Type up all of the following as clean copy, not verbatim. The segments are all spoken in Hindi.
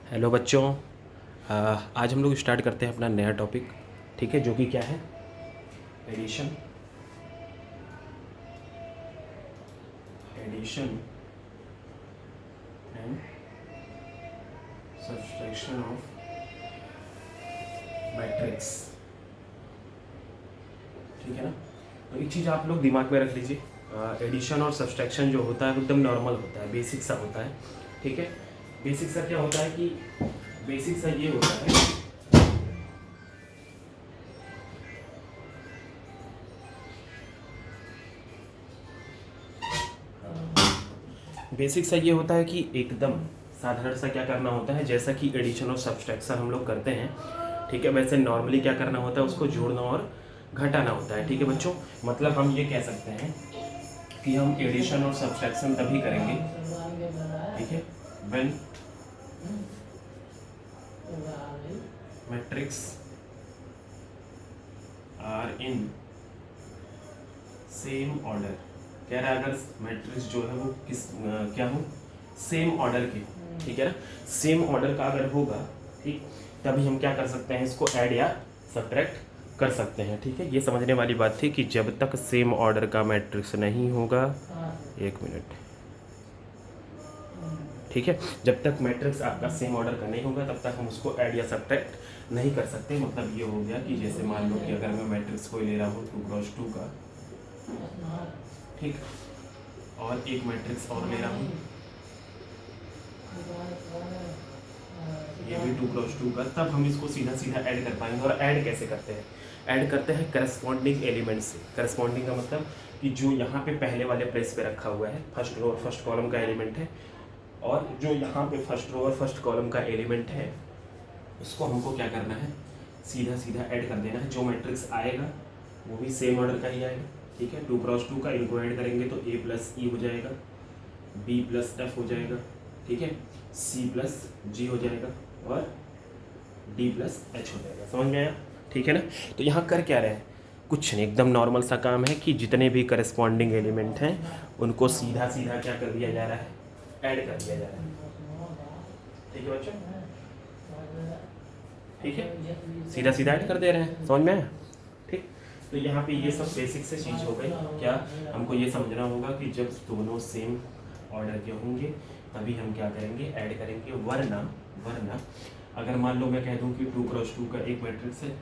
हेलो बच्चों। आज हम लोग स्टार्ट करते हैं अपना नया टॉपिक। ठीक है, जो कि क्या है? Addition. Addition and subtraction of matrix. ठीक है ना? तो एक चीज़ आप लोग दिमाग में रख लीजिए, एडिशन और सब्सट्रैक्शन जो होता है वो एकदम नॉर्मल होता है, बेसिक सा होता है। ठीक है, बेसिक सा क्या होता है कि बेसिक सा ये होता है, बेसिक सा ये होता है कि एकदम साधारण सा क्या करना होता है, जैसा कि एडिशन और सब्सट्रैक्शन हम लोग करते हैं। ठीक है, वैसे नॉर्मली क्या करना होता है, उसको जोड़ना और घटाना होता है। ठीक है बच्चों, मतलब हम ये कह सकते हैं कि हम एडिशन और सब्सट्रैक्शन तभी करेंगे, ठीक है, when matrix are in same order. कह रहा है अगर मैट्रिक्स जो है वो क्या हो, सेम ऑर्डर के। ठीक है ना, सेम ऑर्डर का अगर होगा, ठीक, तभी हम क्या कर सकते हैं, इसको ऐड या सब्ट्रैक्ट कर सकते हैं। ठीक है, ये समझने वाली बात थी कि जब तक सेम ऑर्डर का मैट्रिक्स नहीं होगा, एक मिनट, ठीक है, जब तक मैट्रिक्स आपका सेम ऑर्डर का नहीं होगा तब तक हम उसको ऐड या सब्ट्रैक्ट नहीं कर सकते। मतलब ये हो गया कि जैसे मान लो कि अगर मैं मैट्रिक्स कोई ले रहा हूँ 2x2 का, ठीक, और एक मैट्रिक्स और ले रहा हूँ, ये भी 2x2 का, तब हम इसको सीधा सीधा ऐड कर पाएंगे। और ऐड कैसे करते हैं? ऐड करते हैं करस्पॉन्डिंग एलिमेंट से। करस्पॉन्डिंग का मतलब कि जो यहाँ पे पहले वाले प्लेस पे रखा हुआ है, फर्स्ट रो और फर्स्ट कॉलम का एलिमेंट है, और जो यहाँ पे फर्स्ट रो और फर्स्ट कॉलम का एलिमेंट है, उसको हमको क्या करना है, सीधा सीधा ऐड कर देना है। जो मैट्रिक्स आएगा वो भी सेम ऑर्डर का ही आएगा। ठीक है, 2x2 का, इनको ऐड करेंगे तो a प्लस ई हो जाएगा, b प्लस एफ हो जाएगा, ठीक है, c प्लस जी हो जाएगा, और d प्लस एच हो जाएगा। समझ में आया? ठीक है ना? तो यहाँ कर क्या रहे हैं, कुछ नहीं, एकदम नॉर्मल सा काम है कि जितने भी करस्पॉन्डिंग एलिमेंट हैं उनको सीधा सीधा क्या कर दिया जा रहा है, ऐड कर दिया जा रहा है। ठीक है बच्चों, ठीक है, सीधा सीधा ऐड कर दे रहे हैं। समझ में आया? ठीक, तो यहाँ पे ये सब बेसिक से चीज़ हो गई। क्या हमको ये समझना होगा कि जब दोनों सेम ऑर्डर के होंगे तभी हम क्या करेंगे, ऐड करेंगे। वरना वरना अगर मान लो मैं कह दूँ कि 2x2 का एक मैट्रिक्स है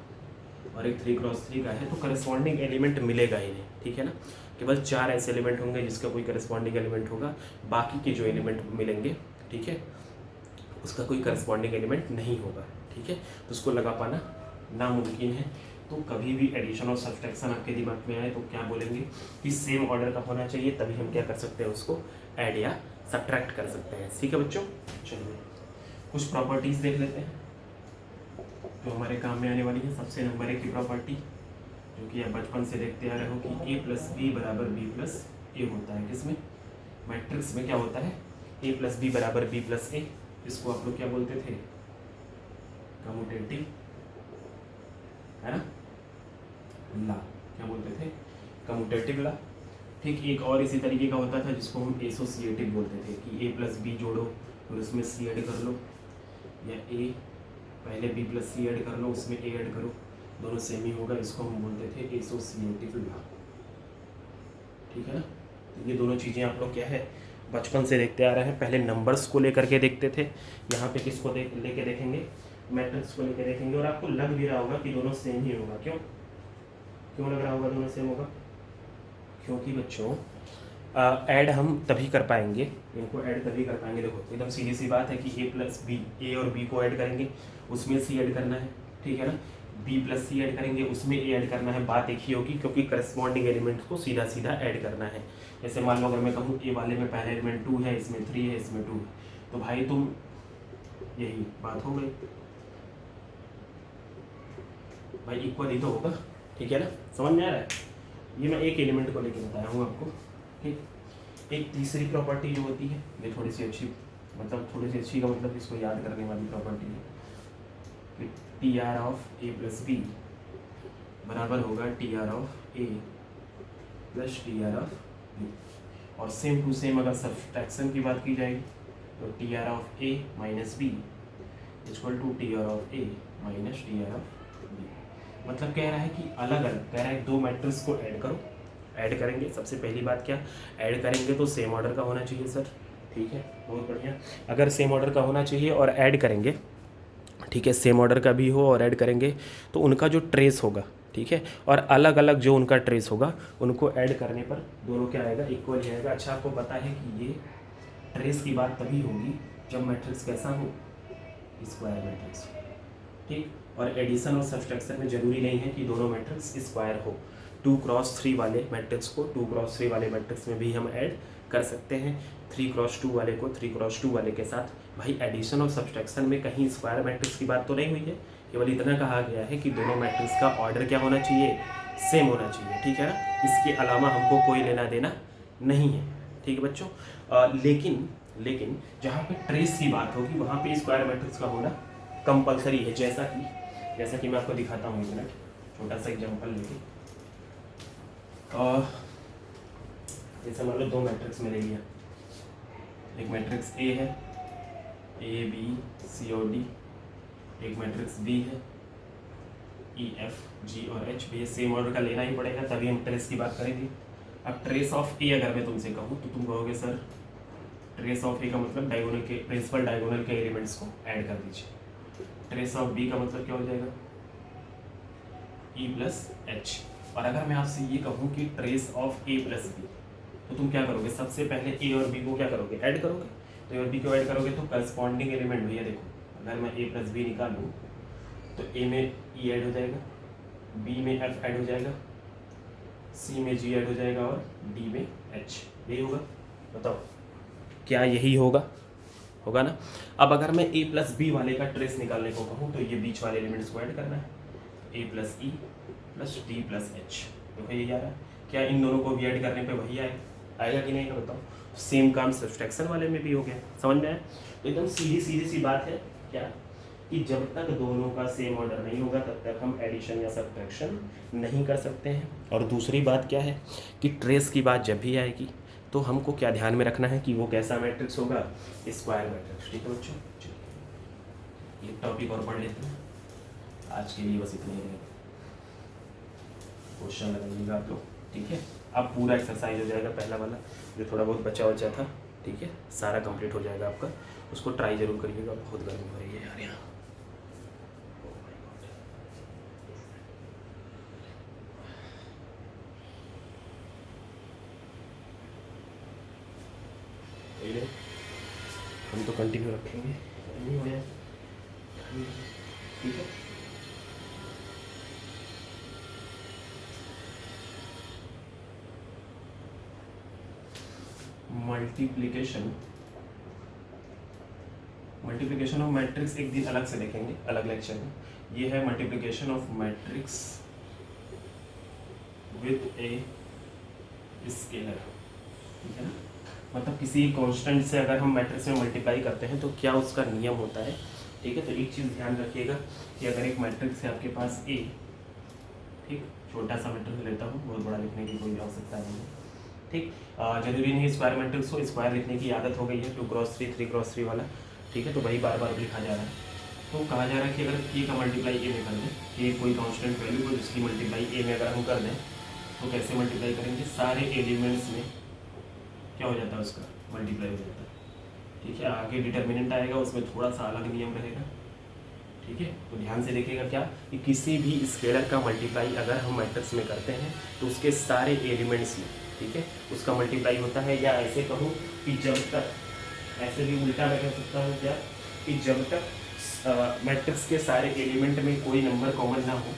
और एक 3x3 का है, तो करस्पॉन्डिंग एलिमेंट मिलेगा ही नहीं। ठीक है ना, केवल 4 ऐसे एलिमेंट होंगे जिसका कोई करस्पॉन्डिंग एलिमेंट होगा, बाकी के जो एलिमेंट मिलेंगे, ठीक है, उसका कोई करस्पॉन्डिंग एलिमेंट नहीं होगा। ठीक है, तो उसको लगा पाना नामुमकिन है। तो कभी भी एडिशन और सब्सट्रैक्शन आपके दिमाग में आए तो क्या बोलेंगे कि सेम ऑर्डर का होना चाहिए, तभी हम क्या कर सकते हैं, उसको ऐड या सब्ट्रैक्ट कर सकते हैं। ठीक है बच्चों, चलिए कुछ प्रॉपर्टीज देख लेते हैं जो हमारे काम में आने वाली है। सबसे नंबर 1 की प्रॉपर्टी, जो कि आप बचपन से देखते आ रहे हो, कि a प्लस बी बराबर बी प्लस ए होता है। किसमें? मैट्रिक्स में क्या होता है, a प्लस बी बराबर बी प्लस ए। इसको आप लोग क्या बोलते थे, कम्यूटेटिव, है ना, ला, क्या बोलते थे, कम्यूटेटिव ला। ठीक, एक और इसी तरीके का होता था जिसको हम एसोसिएटिव बोलते थे, कि a प्लस बी जोड़ो फिर उसमें c ऐड कर लो, या a पहले b प्लस c ऐड कर लो उसमें a ऐड करो, दोनों सेम ही होगा। इसको हम बोलते थे एसोसिएटिव ला। ठीक है ना, तो ये दोनों चीज़ें आप लोग क्या है, बचपन से देखते आ रहे हैं। पहले नंबर्स को लेकर के देखते थे, यहाँ पे किसको लेके देखेंगे, मैट्रिक्स को लेके देखेंगे, और आपको लग भी रहा होगा कि दोनों सेम ही होगा। क्यों क्यों लग रहा होगा दोनों सेम होगा? क्योंकि बच्चों ऐड हम तभी कर पाएंगे, इनको ऐड तभी कर पाएंगे। देखो एकदम सीधी सी बात है कि a प्लस बी, ए और b को ऐड करेंगे उसमें c ऐड करना है, ठीक है ना, b प्लस सी ऐड करेंगे उसमें a ऐड करना है। बात एक ही होगी, क्योंकि करस्पॉन्डिंग एलिमेंट को सीधा सीधा ऐड करना है। जैसे मान लो अगर मैं कहूँ a वाले में पहला एलिमेंट 2 है, इसमें 3 है, इसमें 2 है, तो भाई तुम, यही बात हो गई भाई, इक्वल ही तो होगा। ठीक है ना, समझ में आ रहा है? ये मैं एक एलिमेंट को लेके बताया हूँ आपको। ठीक, एक तीसरी प्रॉपर्टी जो होती है, ये थोड़ी सी अच्छी, मतलब थोड़ी सी अच्छी का मतलब इसको याद करने वाली प्रॉपर्टी है, कि T R of A plus B बराबर होगा T R of A plus T R of B. और सेम टू सेम अगर सब्सट्रैक्शन की बात की जाएगी तो T R of A minus B equal to T R of A minus T R of B. मतलब कह रहा है कि अलग अलग, कह रहा है दो मैट्रिक्स को ऐड करो। ऐड करेंगे, सबसे पहली बात क्या, ऐड करेंगे तो सेम ऑर्डर का होना चाहिए सर, ठीक है, बहुत बढ़िया। अगर सेम ऑर्डर का होना चाहिए और ऐड करेंगे, ठीक है, सेम ऑर्डर का भी हो और ऐड करेंगे तो उनका जो ट्रेस होगा, ठीक है, और अलग अलग जो उनका ट्रेस होगा उनको ऐड करने पर दोनों क्या आएगा, इक्वल ही आएगा। अच्छा, आपको पता है कि ये ट्रेस की बात तभी होगी जब मैट्रिक्स कैसा हो, स्क्वायर मैट्रिक्स, ठीक। और एडिशन और सब्सट्रैक्शन में ज़रूरी नहीं है कि दोनों मैट्रिक्स स्क्वायर हो। 2x3 वाले मैट्रिक्स को 2x3 वाले मैट्रिक्स में भी हम ऐड कर सकते हैं, 3x2 वाले को 3x2 वाले के साथ। भाई एडिशन और सब्सट्रैक्शन में कहीं स्क्वायर मैट्रिक्स की बात तो नहीं हुई है, केवल इतना कहा गया है कि दोनों मैट्रिक्स का ऑर्डर क्या होना चाहिए, सेम होना चाहिए, ठीक है ना। इसके अलावा हमको कोई लेना देना नहीं है, ठीक है बच्चों। लेकिन जहाँ पे ट्रेस की बात होगी वहाँ पे स्क्वायर मैट्रिक्स का होना कंपलसरी है। जैसा कि मैं आपको दिखाता हूँ, एक मिनट, छोटा सा एग्जांपल लेके। जैसे मान लो दो मैट्रिक्स मैंने लिया, एक मैट्रिक्स ए है, ए बी सी और डी, एक मैट्रिक्स बी है, ई एफ जी और एच। भी सेम ऑर्डर का लेना ही पड़ेगा, तभी हम ट्रेस की बात करेंगे। अब ट्रेस ऑफ ए अगर मैं तुमसे कहूँ तो तुम कहोगे सर ट्रेस ऑफ ए का मतलब डायगोनल के, प्रिंसिपल डायगोनल के एलिमेंट्स को ऐड कर दीजिए। ट्रेस ऑफ बी का मतलब क्या हो जाएगा, ई प्लस एच। और अगर मैं आपसे ये कहूँ कि trace of A plus B, तो तुम क्या करोगे, सबसे पहले ए और बी को क्या करोगे, ऐड करोगे। तो ए और बी को ऐड करोगे तो करस्पॉन्डिंग एलिमेंट, भैया देखो, अगर मैं ए प्लस बी निकालूँ तो ए में ई ऐड हो जाएगा, बी में एफ ऐड हो जाएगा, सी में जी ऐड हो जाएगा और डी में एच। यही होगा, बताओ क्या यही होगा ना। अब अगर मैं ए प्लस बी वाले का ट्रेस निकालने को कहूँ तो ये बीच वाले एलिमेंट्स को ऐड करना है, A plus E plus D plus H. देखो यही आ रहा है, क्या इन दोनों को भी ऐड करने पे वही आएगा कि नहीं, बताओ। सेम काम सब्सट्रैक्शन वाले में भी हो गया, समझ में आया। तो एकदम सीधी सी बात है क्या, कि जब तक दोनों का सेम ऑर्डर नहीं होगा तब तक हम एडिशन या सब्ट्रैक्शन नहीं कर सकते हैं। और दूसरी बात क्या है कि ट्रेस की बात जब भी आएगी तो हमको क्या ध्यान में रखना है कि वो कैसा मैट्रिक्स होगा, स्क्वायर मैट्रिक्स, ठीक है बच्चों। चलिए एक टॉपिक और पढ़ लेते हैं, आज के लिए बस इतना ही रहेगा। क्वेश्चन लगाइएगा आप लोग, ठीक है। अब पूरा एक्सरसाइज हो जाएगा, पहला वाला जो थोड़ा बहुत बचा था, ठीक है, सारा कंप्लीट हो जाएगा आपका। उसको ट्राई जरूर करिएगा, बहुत गर्मी हो रही है यार यहाँ। हम तो कंटिन्यू रखेंगे, नहीं हो जाए, ठीक है। मल्टीप्लिकेशन ऑफ मैट्रिक्स एक दिन अलग से देखेंगे, अलग लेक्चर में। ये है multiplication of matrix with a scalar, ठीक है ना। मतलब किसी कांस्टेंट से अगर हम मैट्रिक्स में मल्टीप्लाई करते हैं तो क्या उसका नियम होता है, ठीक है। तो एक चीज़ ध्यान रखिएगा कि अगर एक मैट्रिक्स है आपके पास ए, ठीक, छोटा सा मैट्रिक्स लेता हूँ, बहुत बड़ा लिखने की कोई आवश्यकता नहीं है, ठीक। जरूरी नहीं स्क्वायर मैट्रिक्स हो, स्क्वायर लिखने की आदत हो गई है 2x3 3x3 वाला, ठीक है, तो वही बार बार लिखा जा रहा है। तो कहा जा रहा है कि अगर ए का मल्टीप्लाई ए में कर दें, कि कोई कांस्टेंट वैल्यू को जिसकी मल्टीप्लाई ए में अगर हम कर दें तो कैसे मल्टीप्लाई करेंगे, सारे एलिमेंट्स में क्या हो जाता है, उसका मल्टीप्लाई हो जाता है, ठीक है। आगे डिटर्मिनेंट आएगा, उसमें थोड़ा सा अलग नियम रहेगा, ठीक है। तो ध्यान से देखिएगा क्या, कि किसी भी स्केलर का मल्टीप्लाई अगर हम मैट्रिक्स में करते हैं तो उसके सारे एलिमेंट्स में, ठीक है, उसका मल्टीप्लाई होता है। या ऐसे कहूँ कि जब तक, ऐसे भी उल्टा मैं कह सकता हूँ क्या, कि जब तक मैट्रिक्स के सारे एलिमेंट में कोई नंबर कॉमन ना हो,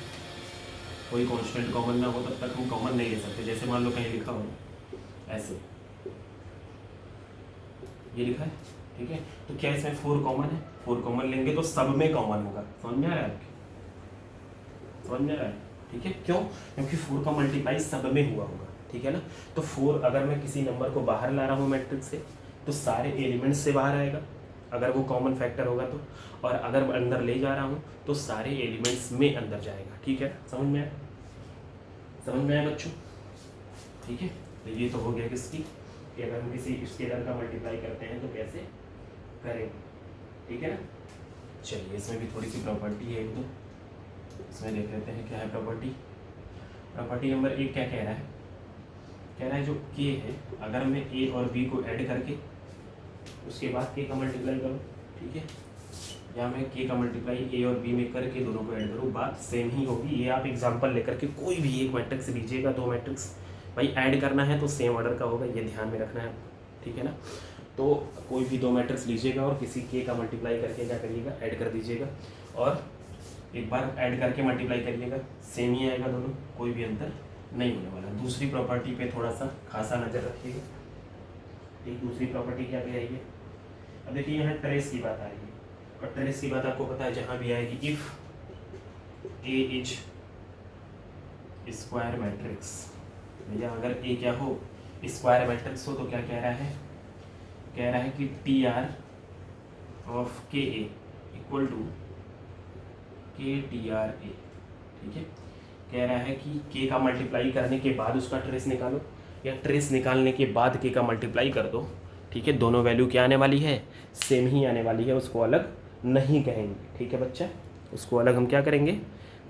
कोई कांस्टेंट कॉमन ना हो, तब तक हम कॉमन नहीं ले सकते। जैसे मान लो कहीं लिखा हो ऐसे, ये लिखा है, ठीक है, तो क्या इसमें 4 कॉमन है, 4 कॉमन लेंगे तो सब में कॉमन होगा। समझ में आ रहा है आपके, समझ में आ रहा है, ठीक है। क्यों, क्योंकि 4 का मल्टीप्लाई सब में हुआ होगा, ठीक है ना। तो 4 अगर मैं किसी नंबर को बाहर ला रहा हूँ मैट्रिक्स से तो सारे एलिमेंट्स से बाहर आएगा अगर वो कॉमन फैक्टर होगा तो, और अगर अंदर ले जा रहा हूँ तो सारे एलिमेंट्स में अंदर जाएगा, ठीक है। समझ में आया बच्चों, ठीक है। तो ये तो हो गया किसकी, कि अगर हम किसी स्केलर का मल्टीप्लाई करते हैं तो कैसे करेंगे, ठीक है ना। चलिए इसमें भी थोड़ी सी प्रॉपर्टी है एक दो, इसमें देख लेते हैं क्या है प्रॉपर्टी। प्रॉपर्टी नंबर 1 क्या कह रहा है, कह रहा है जो के है अगर मैं ए और बी को ऐड करके उसके बाद के का मल्टीप्लाई करूँ, ठीक है, या मैं के का मल्टीप्लाई ए और बी में करके दोनों को ऐड करूँ, बात सेम ही होगी। ये आप एग्जांपल लेकर के कोई भी एक मैट्रिक्स लीजिएगा, दो मैट्रिक्स भाई ऐड करना है तो सेम ऑर्डर का होगा, ये ध्यान में रखना है, ठीक है ना। तो कोई भी दो मैट्रिक्स लीजिएगा और किसी के का मल्टीप्लाई करके क्या करिएगा, ऐड कर दीजिएगा, और एक बार ऐड करके मल्टीप्लाई करिएगा, सेम ही आएगा दोनों, कोई भी अंतर नहीं होने वाला। दूसरी प्रॉपर्टी पे थोड़ा सा खासा नज़र रखिएगा, ठीक। दूसरी प्रॉपर्टी क्या कहेगी, अब देखिए यहाँ ट्रेस की बात आ रही है, और ट्रेस की बात आपको पता है जहाँ भी आएगी, if A is square matrix, भैया अगर ए क्या हो, स्क्वायर मैट्रिक्स हो, तो क्या कह रहा है, कह रहा है कि टी आर ऑफ के ए इक्वल टू के टी आर ए, ठीक है। कह रहा है कि के का मल्टीप्लाई करने के बाद उसका ट्रेस निकालो, या ट्रेस निकालने के बाद के का मल्टीप्लाई कर दो, ठीक है। दोनों वैल्यू क्या आने वाली है, सेम ही आने वाली है, उसको अलग नहीं कहेंगे, ठीक है बच्चा, उसको अलग हम क्या करेंगे,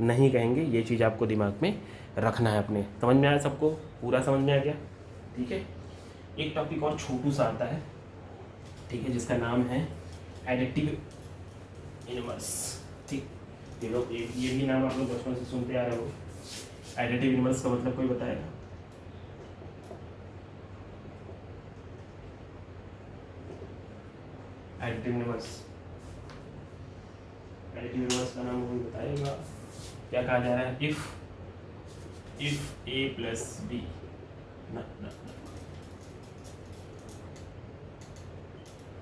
नहीं कहेंगे। ये चीज़ आपको दिमाग में रखना है अपने। समझ में आया सबको, पूरा समझ में आ गया, ठीक है। एक टॉपिक और छोटू सा आता है, ठीक है, जिसका नाम है एडिटिव इनवर्स, ठीक। ये लोग ये भी नाम आप लोग बचपन से सुनते आ रहे हो। एडिटिव इनवर्स का मतलब कोई बताएगा, एडिटिव इनवर्स, एडिटिव इनवर्स का नाम कोई बताएगा, क्या कहा जा रहा है, इफ ए प्लस बी, ना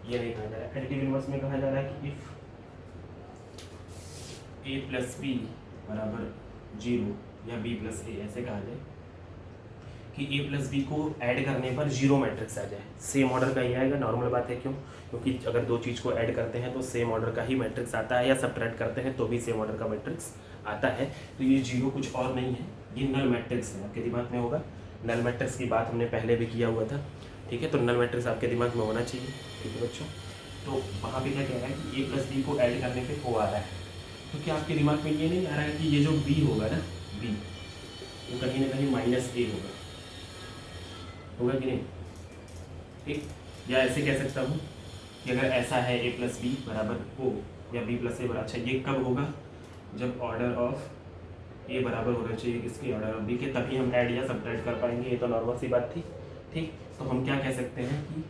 ये नहीं कहा जा रहा है। एडिटिव इनवर्स में कहा जा रहा है कि इफ ए प्लस बी बराबर 0 या बी प्लस ए, ऐसे कहा जाए कि ए प्लस बी को ऐड करने पर 0 मैट्रिक्स आ जाए, सेम ऑर्डर का ही आएगा। नॉर्मल बात है, क्यों, क्योंकि अगर दो चीज़ को ऐड करते हैं तो सेम ऑर्डर का ही मैट्रिक्स आता है, या सब्ट्रैक्ट करते हैं तो भी सेम ऑर्डर का मैट्रिक्स आता है। तो ये 0 कुछ और नहीं है, ये नल मैट्रिक्स है। आपके दिमाग में होगा, नल मैट्रिक्स की बात हमने पहले भी किया हुआ था, ठीक है। तो नल मैट्रिक्स आपके दिमाग में होना चाहिए, ठीक है बच्चों। तो वहाँ पे क्या कह रहा है कि ए प्लस बी को ऐड करने पे ओ आ रहा है, तो क्या आपके दिमाग में ये नहीं आ रहा है कि ये जो बी होगा ना, बी वो कहीं ना कहीं माइनस ए होगा कि नहीं, ठीक। या ऐसे कह सकता हूँ कि अगर ऐसा है ए प्लस बी बराबर ओ या बी प्लस ए बराबर, अच्छा ये कब होगा, जब ऑर्डर ऑफ ए बराबर होना चाहिए किसके, ऑर्डर ऑफ बी के, तभी हम ऐड या सब्ट्रैक्ट कर पाएंगे। ये तो नॉर्मल सी बात थी, ठीक। तो हम क्या कह सकते हैं कि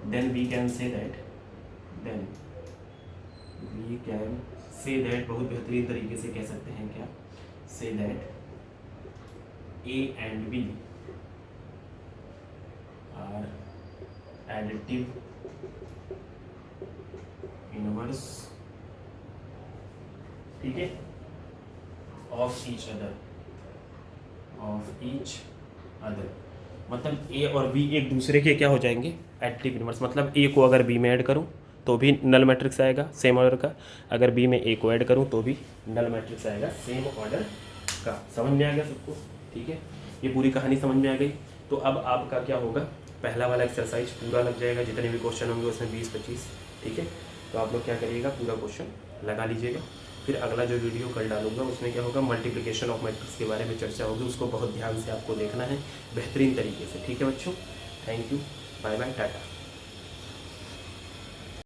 then we can say that, then we can say that, बहुत बेहतरीन तरीके से कह सकते हैं क्या, say that A and B are additive inverse, ठीक है, of each other, of each other. मतलब ए और बी एक दूसरे के क्या हो जाएंगे, एडिटिव इनवर्स। मतलब ए को अगर बी में ऐड करूं तो भी नल मैट्रिक्स आएगा सेम ऑर्डर का, अगर बी में ए को ऐड करूं तो भी नल मैट्रिक्स आएगा सेम ऑर्डर का। समझ में आ गया सबको, ठीक है। ये पूरी कहानी समझ में आ गई। तो अब आपका क्या होगा, पहला वाला एक्सरसाइज पूरा लग जाएगा, जितने भी क्वेश्चन होंगे उसमें 20-25, ठीक है। तो आप लोग क्या करिएगा, पूरा क्वेश्चन लगा लीजिएगा। फिर अगला जो वीडियो कल डालूंगा उसमें क्या होगा, मल्टीप्लिकेशन ऑफ मैट्रिक्स के बारे में चर्चा होगी, उसको बहुत ध्यान से आपको देखना है बेहतरीन तरीके से, ठीक है बच्चों। Thank you, bye bye, Tata.